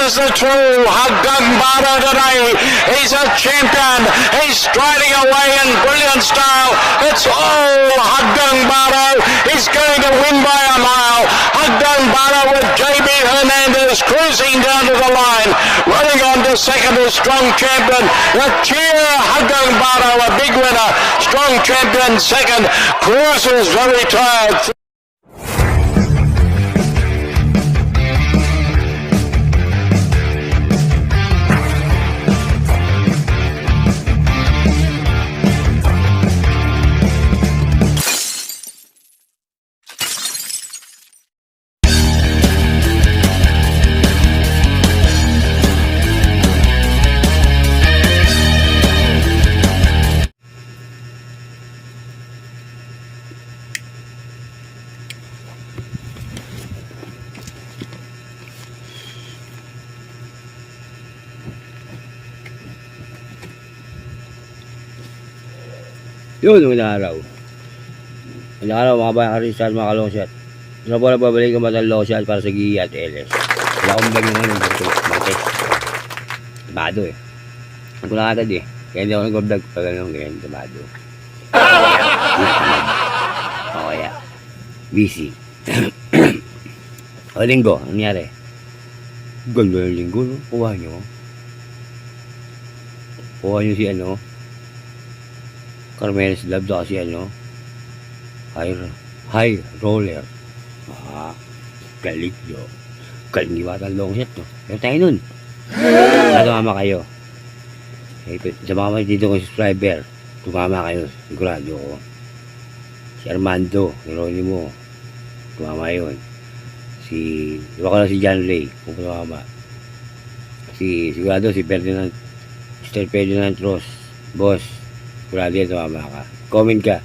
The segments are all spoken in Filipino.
is the true Haggang Bada today. He's a champion. He's striding away in brilliant style. It's all Haggang Bada. He's going to win by a mile. Haggang Bada with JB Hernandez cruising down to the line. Running on to second is Strong Champion. The cheer Haggang Bada, a big winner. Strong Champion second. Cruises very tired. Yun, mga araw. Mga araw, mga bayan, mga long shot. Ano po na babalik ang matang long shot para sa Gia at LS. Wala akong bag yung dito. Mate. Tabado eh. Ako na agad eh. Kaya hindi ako nag-vlog pag ganun ganyan. Tabado. O kaya. Busy. O linggo, ano nangyari? Ganda yung linggo, no? Kuha nyo. Kuha nyo si ano. Carmenes Love daw kasi ano, high roller. Galing yun. Galing iba ang long set no. Pero tayo nun. Tumama kayo. Sa mga dito kong subscriber, tumama kayo. Sigurado ko. Si Armando, Geronimo, tumama yun. Iba ko lang si John Ray, kung tumama. Sigurado si Ferdinand, Mr. Ferdinand Ross, boss. Sigurado yan, tumama ka. Comment ka.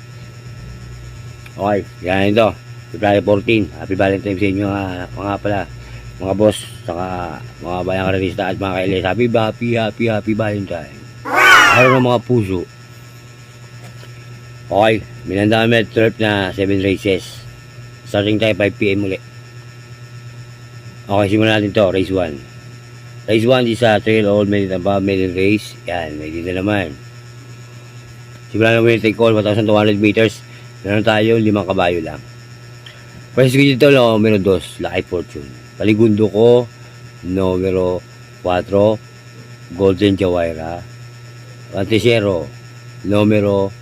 Okay, yan ito. February 14. Happy Valentine's sa inyo mga pala. Mga boss, saka mga bayang kararista at mga kailis. Happy Valentine. Araw ng mga puso. Okay, minanda kami 12 na 7 races. Starting tayo 5 PM ulit. Okay, simulan natin to. Race 1. Race 1 is a trail all maiden above maiden race. Yan, may dito naman. Simulan namin yung take call, 1,200 meters. Meron tayo, 5 kabayo lang. Pwede ko dito, numero 2, Lucky Fortune. Paligundo ko, numero 4, Golden Jawaira. Antisero, numero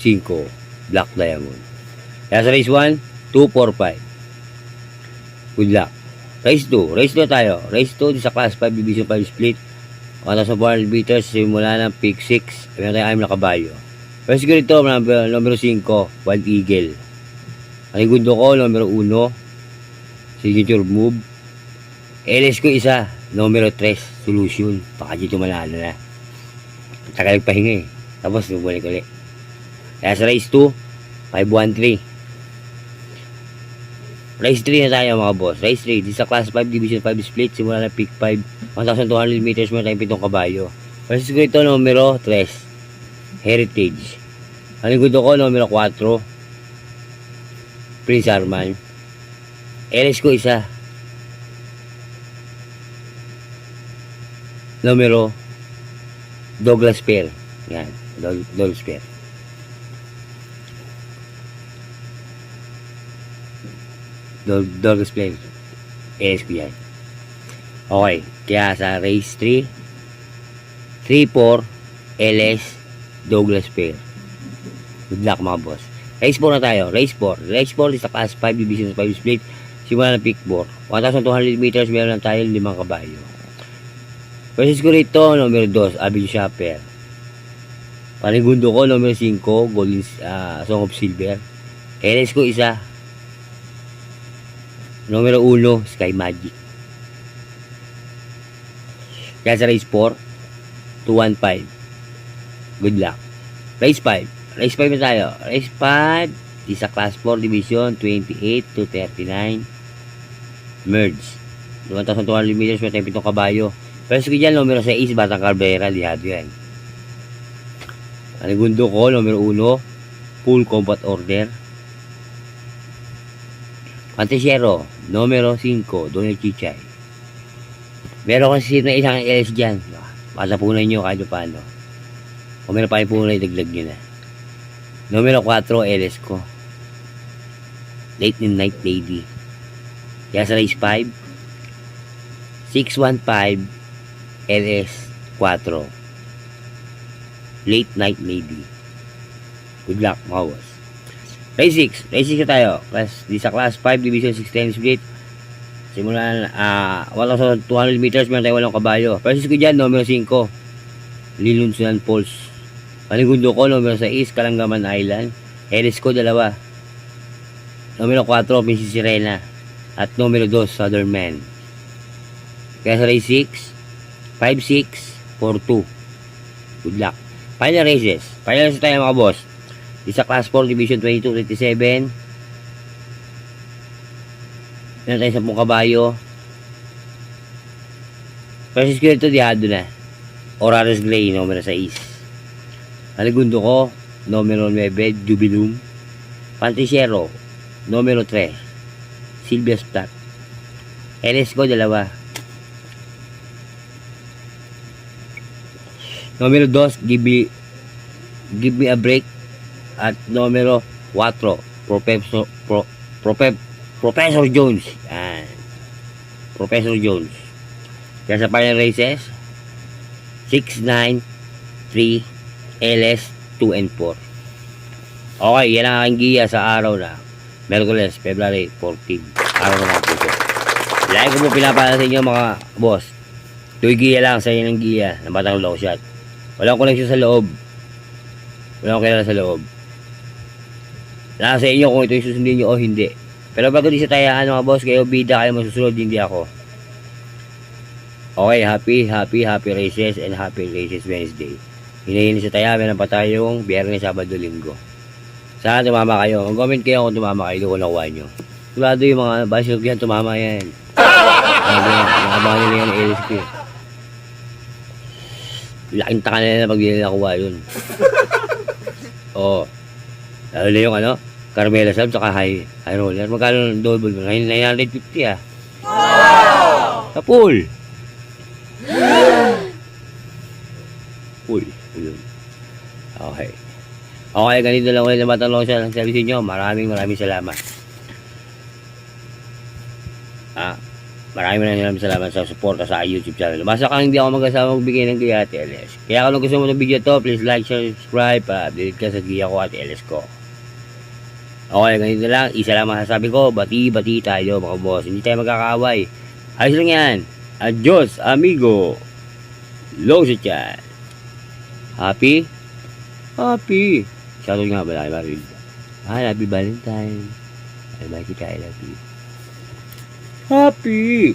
5, Black Diamond. Kaya sa race 1, 2, 4, 5. Good luck. Race 2 tayo. Race 2, sa class 5, division 5 split. 1,400 meters, simula ng pick 6. Meron tayo 6 na kabayo. Pero siguro ito, numero 5, Wild Eagle. Ang gundo ko, numero 1, Signature Move. LS ko isa, numero 3, Solution. Baka dito malala na. Tagal pahinga eh. Tapos, bumalik ulit. Kaya sa race 2, 513. Race 3 na tayo mga boss. Race 3, this is a class 5, division 5 split. Simula na pick 5, 1,200 meters, meron tayong 7 kabayo. Pero siguro ito, numero 3, Heritage. Ang gundo ko, numero 4, Prince Arman. LS ko isa, numero Douglas Fair. Yan, Douglas Fair. Douglas Fair. LS ko yan. Okay, kaya sa race 3, 3-4, LS Douglas Fair. Good luck mga boss. Race 4 na tayo. Race 4 is sa class 5 division 5 split. Simula na pick 4. 1,200 meters. Meron lang tayo 5 kabayo. Versus ko rito, numero 2, Abil Shopper. Panigundo ko, numero 5, Golden Song of Silver. LS ko isa, numero 1, Sky Magic. Kaya sa race 4, 215. Good luck. Race 5 na tayo. Race 5 is a class 4 division 28 to 39 merge. 1,200 meters, may 7 kabayo. Pero sige dyan, numero 6, Batang Cabrera, lihado yan. Ang gundo ko, numero 1, Full Combat Order. Antisero, numero 5, Donald Chichay. Meron kasi na isang LS dyan. Matapunan nyo kahit paano. Kung meron pa yung punay, dagdag nyo na. Numero 4, LS ko. Late in night lady. Kaya sa race 5, 615 LS 4. Late night lady. Good luck, mga boss. Race 6. Race 6 na tayo. Di sa class 5, division 610 split. Simulan, 1,200 meters, meron tayo 8 kabayo. First ko dyan, numero 5. Lilunsunan Falls. Panigundo ko, numero 6, Kalanggaman Island. LS ko, 2. Numero 4, Princess Sirena. At numero 2, Southern Man. Kaya sa race 6, 5-6, 4-2. Good luck. Final races. Final races tayo, mga boss. Isa class 4, division 22-27. Meron tayo 10 kabayo. First ko ito, diado na. Orares Gray, numero 6. Panigundo ko, numero 9, Jubilum. Pantisero, numero 3, Silvia Stat. LS ko, 2. Numero 2, Give Me a Break. At numero 4, Professor Jones. Yan. Professor Jones. Kaya sa final races, 6, 9, 3, LS 2 and 4. Okay, yan ang aking giya sa araw na Merkules, February 14. Araw na po ito. Like ko po pinapala sa inyo, mga boss. Ito'y giya lang sa inyo ng giya na batang low shot. Walang connection sa loob. Walang kilala sa loob. Nasa sa inyo kung ito'y susundin nyo o hindi. Pero bago di sa tayaan, mga boss, kayo bida, kayo masusunod, hindi ako. Okay, happy races and happy races Wednesday. Hinahin sa taya, meron pa tayong Biyernes, Sabado, Linggo. Sana tumama kayo. Comment kayo kung tumama kayo, kung nakuha nyo. Tulado yung mga basilog yan, tumama yan. Nakabangan nila yan ng LSP. Laking taka nila pag di nila nakuha yun. Oo. Lalo na yung Carmela Sub, saka high roller. Magkano ng double mo? 950 ah. Sa pool. Pool. Okay. Okay, ganito lang ulit na matanong siya ng service nyo. Maraming salamat. Maraming salamat sa support sa YouTube channel. Basta kang hindi ako mag-asama magbigay ng giya Ate LS. Kaya kung gusto mo ng video to, please like, share, subscribe. Update ka sa giya ko Ate LS ko. Okay, ganito lang. Isa lang masasabi ko. Bati tayo, mga boss. Hindi tayo magkakaaway. Ayos lang yan. Adios, amigo. Low sa chat. Happy? Shoutout nga ba? Happy Valentine. Bye-bye kita. I love you. Happy!